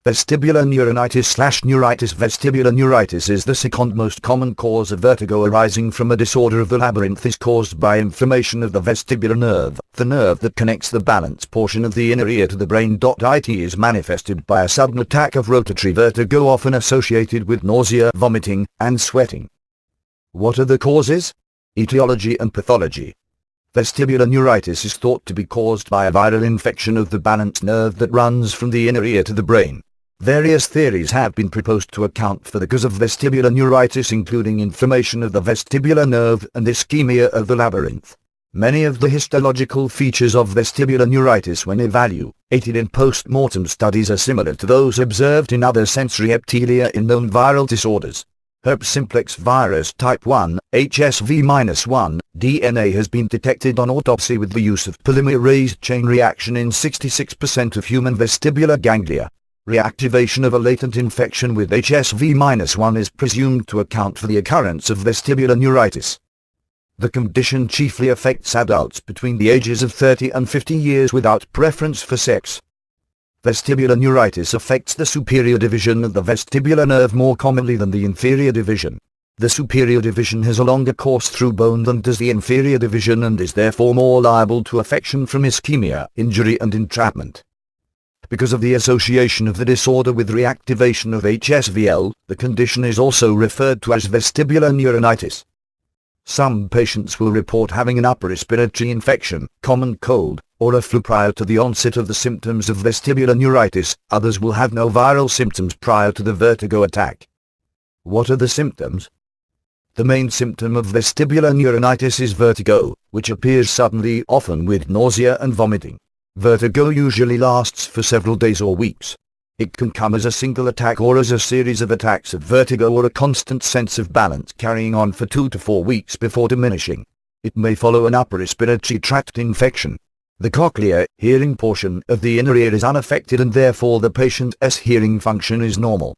Vestibular neuronitis/neuritis. Vestibular neuritis is the second most common cause of vertigo arising from a disorder of the labyrinth. Is caused by inflammation of the vestibular nerve, the nerve that connects the balance portion of the inner ear to the brain. It is manifested by a sudden attack of rotatory vertigo, often associated with nausea, vomiting, and sweating. What are the causes? Etiology and pathology. Vestibular neuritis is thought to be caused by a viral infection of the balance nerve that runs from the inner ear to the brain. Various theories have been proposed to account for the cause of vestibular neuritis, including inflammation of the vestibular nerve and ischemia of the labyrinth. Many of the histological features of vestibular neuritis when evaluated in post-mortem studies are similar to those observed in other sensory epithelia in known viral disorders. Herpes simplex virus type 1, HSV-1, DNA has been detected on autopsy with the use of polymerase chain reaction in 66% of human vestibular ganglia. Reactivation of a latent infection with HSV-1 is presumed to account for the occurrence of vestibular neuritis. The condition chiefly affects adults between the ages of 30 and 50 years without preference for sex. Vestibular neuritis affects the superior division of the vestibular nerve more commonly than the inferior division. The superior division has a longer course through bone than does the inferior division and is therefore more liable to affection from ischemia, injury and entrapment. Because of the association of the disorder with reactivation of HSVL, the condition is also referred to as vestibular neuronitis. Some patients will report having an upper respiratory infection, common cold, or a flu prior to the onset of the symptoms of vestibular neuritis. Others will have no viral symptoms prior to the vertigo attack. What are the symptoms? The main symptom of vestibular neuronitis is vertigo, which appears suddenly, often with nausea and vomiting. Vertigo usually lasts for several days or weeks. It can come as a single attack or as a series of attacks of vertigo or a constant sense of balance carrying on for 2 to 4 weeks before diminishing. It may follow an upper respiratory tract infection. The cochlear, hearing portion of the inner ear is unaffected and therefore the patient's hearing function is normal.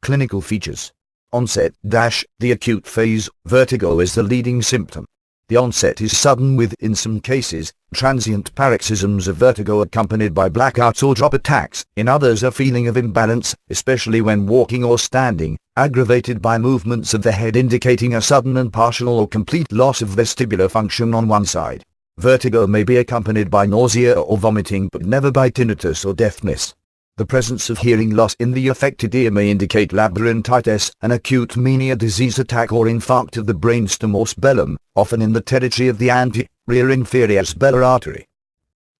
Clinical features. Onset - the acute phase, vertigo is the leading symptom. The onset is sudden with, in some cases, transient paroxysms of vertigo accompanied by blackouts or drop attacks. In others, a feeling of imbalance, especially when walking or standing, aggravated by movements of the head indicating a sudden and partial or complete loss of vestibular function on one side. Vertigo may be accompanied by nausea or vomiting but never by tinnitus or deafness. The presence of hearing loss in the affected ear may indicate labyrinthitis, an acute mania disease attack or infarct of the brainstem or spellum, often in the territory of the anterior inferior sbellar artery.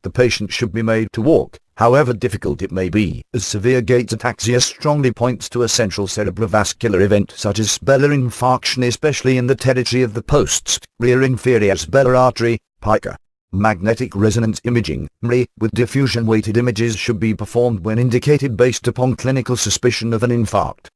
The patient should be made to walk, however difficult it may be, as severe gait ataxia strongly points to a central cerebrovascular event such as spellar infarction, especially in the territory of the posterior inferior sbellar artery, pica. Magnetic resonance imaging, MRI, with diffusion-weighted images should be performed when indicated based upon clinical suspicion of an infarct.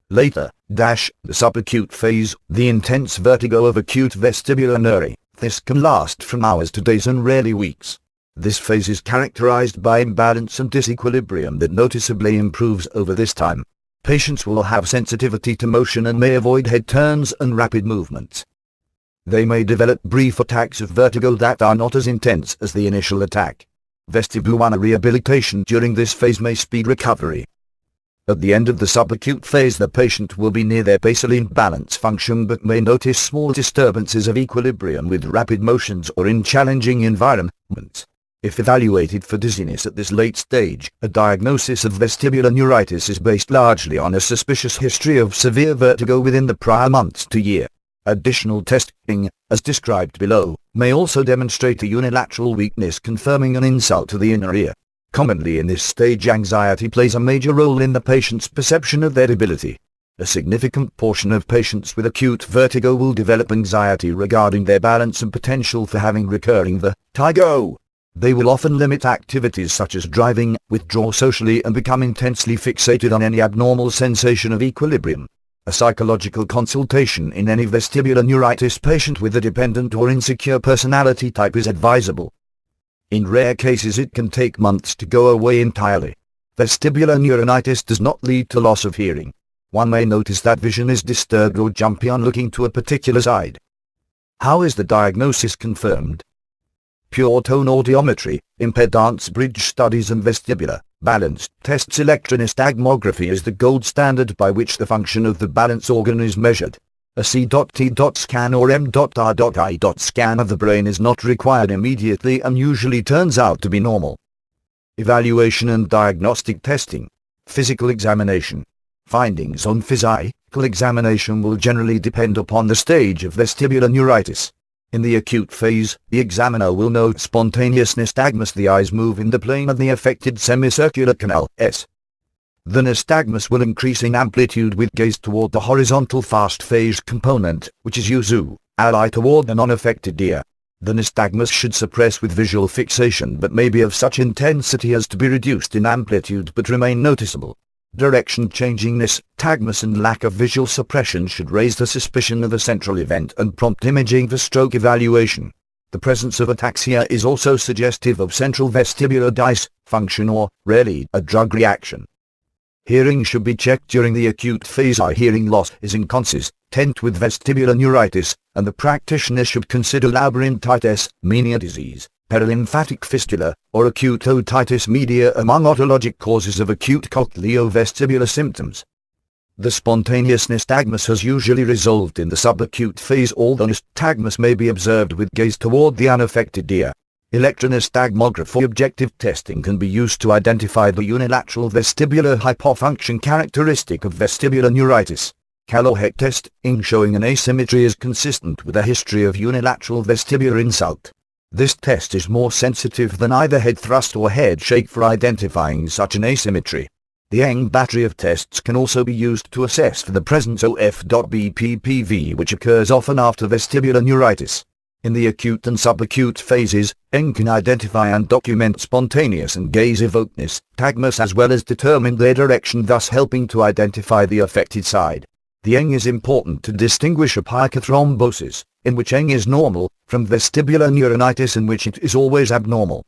Later, the subacute phase, the intense vertigo of acute vestibular neuritis can last from hours to days and rarely weeks. This phase is characterized by imbalance and disequilibrium that noticeably improves over this time. Patients will have sensitivity to motion and may avoid head turns and rapid movements. They may develop brief attacks of vertigo that are not as intense as the initial attack. Vestibular rehabilitation during this phase may speed recovery. At the end of the subacute phase, the patient will be near their baseline balance function but may notice small disturbances of equilibrium with rapid motions or in challenging environments. If evaluated for dizziness at this late stage, a diagnosis of vestibular neuritis is based largely on a suspicious history of severe vertigo within the prior months to year. Additional testing, as described below, may also demonstrate a unilateral weakness confirming an insult to the inner ear. Commonly in this stage, anxiety plays a major role in the patient's perception of their debility. A significant portion of patients with acute vertigo will develop anxiety regarding their balance and potential for having recurring vertigo. They will often limit activities such as driving, withdraw socially and become intensely fixated on any abnormal sensation of equilibrium. A psychological consultation in any vestibular neuritis patient with a dependent or insecure personality type is advisable. In rare cases it can take months to go away entirely. Vestibular neuronitis does not lead to loss of hearing. One may notice that vision is disturbed or jumpy on looking to a particular side. How is the diagnosis confirmed? Pure tone audiometry, impedance bridge studies and vestibular Balance tests. Electronystagmography is the gold standard by which the function of the balance organ is measured. A C.T. scan or M.R.I. scan of the brain is not required immediately and usually turns out to be normal. Evaluation and diagnostic testing. Physical examination. Findings on physical examination will generally depend upon the stage of vestibular neuritis. In the acute phase, the examiner will note spontaneous nystagmus. The eyes move in the plane of the affected semicircular canal, S. The nystagmus will increase in amplitude with gaze toward the horizontal fast phase component, which is usu, ally toward the non-affected ear. The nystagmus should suppress with visual fixation but may be of such intensity as to be reduced in amplitude but remain noticeable. Direction changing nystagmus and lack of visual suppression should raise the suspicion of a central event and prompt imaging for stroke evaluation. The presence of ataxia is also suggestive of central vestibular dysfunction or, rarely, a drug reaction. Hearing should be checked during the acute phase. Hearing loss is inconsistent with vestibular neuritis, and the practitioner should consider labyrinthitis, mania disease, perilymphatic fistula, or acute otitis media among otologic causes of acute cochleovestibular symptoms. The spontaneous nystagmus has usually resolved in the subacute phase, although nystagmus may be observed with gaze toward the unaffected ear. Electronystagmography objective testing can be used to identify the unilateral vestibular hypofunction characteristic of vestibular neuritis. Calohead testing showing an asymmetry is consistent with a history of unilateral vestibular insult. This test is more sensitive than either head thrust or head shake for identifying such an asymmetry. The Young battery of tests can also be used to assess for the presence of F.BPPV, which occurs often after vestibular neuritis. In the acute and subacute phases, Young can identify and document spontaneous and gaze-evoked nystagmus as well as determine their direction, thus helping to identify the affected side. The Young is important to distinguish apical thrombosis, in which Young is normal, from vestibular neuronitis in which it is always abnormal.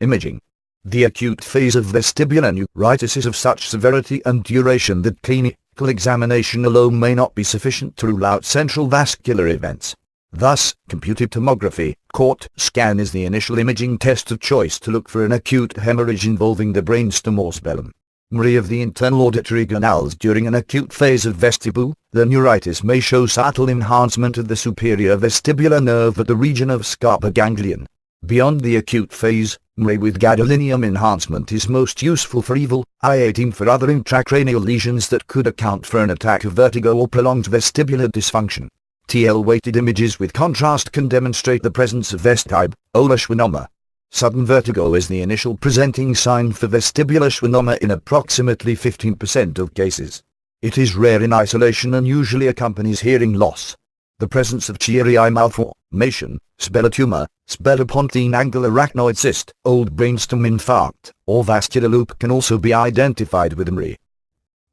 Imaging. The acute phase of vestibular neuritis is of such severity and duration that clinical examination alone may not be sufficient to rule out central vascular events. Thus, computed tomography, CT scan is the initial imaging test of choice to look for an acute hemorrhage involving the brainstem or cerebellum. MRI of the internal auditory canals. During an acute phase of vestibular neuritis may show subtle enhancement of the superior vestibular nerve at the region of scarpa ganglion. Beyond the acute phase, MRI with gadolinium enhancement is most useful for evaluating for other intracranial lesions that could account for an attack of vertigo or prolonged vestibular dysfunction. TL-weighted images with contrast can demonstrate the presence of vestibular schwannoma. Sudden vertigo is the initial presenting sign for vestibular schwannoma in approximately 15% of cases. It is rare in isolation and usually accompanies hearing loss. The presence of cheery eye malformation, spellotumor, spellopontine angular arachnoid cyst, old brainstem infarct, or vascular loop can also be identified with MRI.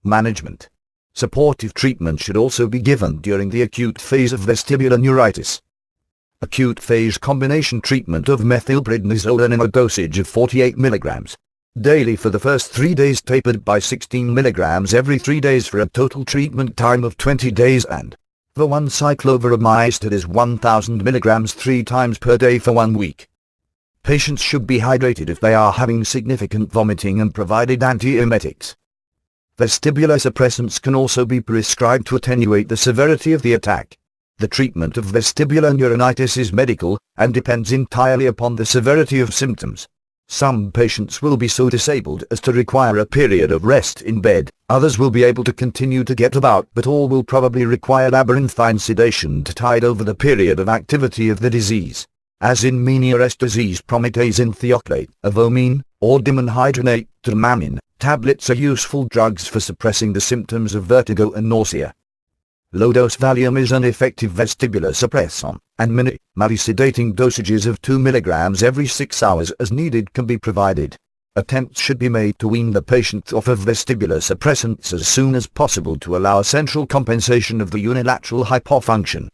Management. Supportive treatment should also be given during the acute phase of vestibular neuritis. Acute phase combination treatment of methylprednisolone in a dosage of 48 mg daily for the first 3 days, tapered by 16 mg every 3 days for a total treatment time of 20 days, and for one cyclophoramide is 1000 mg 3 times per day for 1 week. Patients should be hydrated if they are having significant vomiting and provided antiemetics. Vestibular suppressants can also be prescribed to attenuate the severity of the attack. The treatment of vestibular neuronitis is medical, and depends entirely upon the severity of symptoms. Some patients will be so disabled as to require a period of rest in bed, others will be able to continue to get about, but all will probably require labyrinthine sedation to tide over the period of activity of the disease. As in mania res disease, promethazine thioclate, avomine, or dimenhydrinate dramamine tablets are useful drugs for suppressing the symptoms of vertigo and nausea. Low-dose Valium is an effective vestibular suppressant, and minimally sedating dosages of 2 mg every 6 hours as needed can be provided. Attempts should be made to wean the patient off of vestibular suppressants as soon as possible to allow central compensation of the unilateral hypofunction.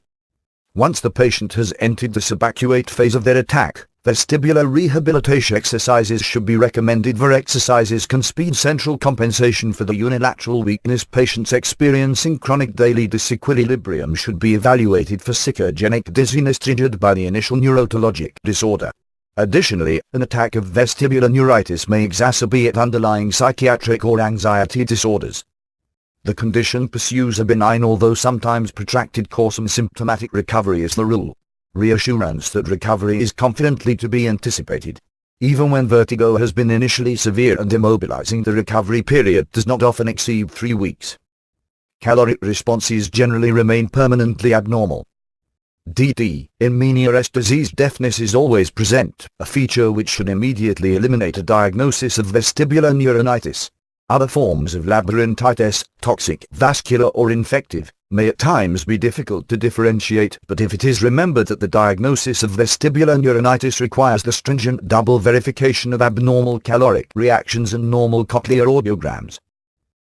Once the patient has entered the subacuate phase of their attack, vestibular rehabilitation exercises should be recommended. For exercises can speed central compensation for the unilateral weakness. Patients experiencing chronic daily disequilibrium should be evaluated for psychogenic dizziness triggered by the initial neurologic disorder. Additionally, an attack of vestibular neuritis may exacerbate underlying psychiatric or anxiety disorders. The condition pursues a benign although sometimes protracted course and symptomatic recovery is the rule. Reassurance that recovery is confidently to be anticipated. Even when vertigo has been initially severe and immobilizing, the recovery period does not often exceed 3 weeks. Caloric responses generally remain permanently abnormal. DD, in Meniere's disease, deafness is always present, a feature which should immediately eliminate a diagnosis of vestibular neuronitis. Other forms of labyrinthitis, toxic, vascular or infective, may at times be difficult to differentiate, but if it is remembered that the diagnosis of vestibular neuronitis requires the stringent double verification of abnormal caloric reactions and normal cochlear audiograms.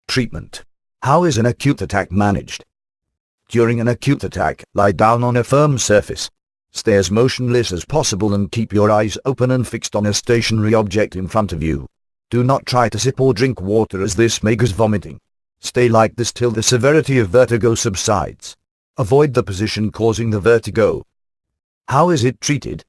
Treatment. How is an acute attack managed? During an acute attack, lie down on a firm surface. Stay as motionless as possible and keep your eyes open and fixed on a stationary object in front of you. Do not try to sip or drink water as this may cause vomiting. Stay like this till the severity of vertigo subsides. Avoid the position causing the vertigo. How is it treated?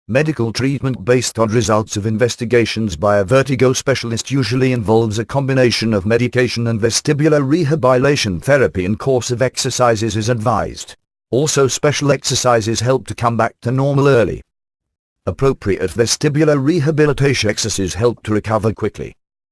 Medical treatment based on results of investigations by a vertigo specialist usually involves a combination of medication and vestibular rehabilitation therapy, and course of exercises is advised. Also, special exercises help to come back to normal early. Appropriate vestibular rehabilitation exercises help to recover quickly.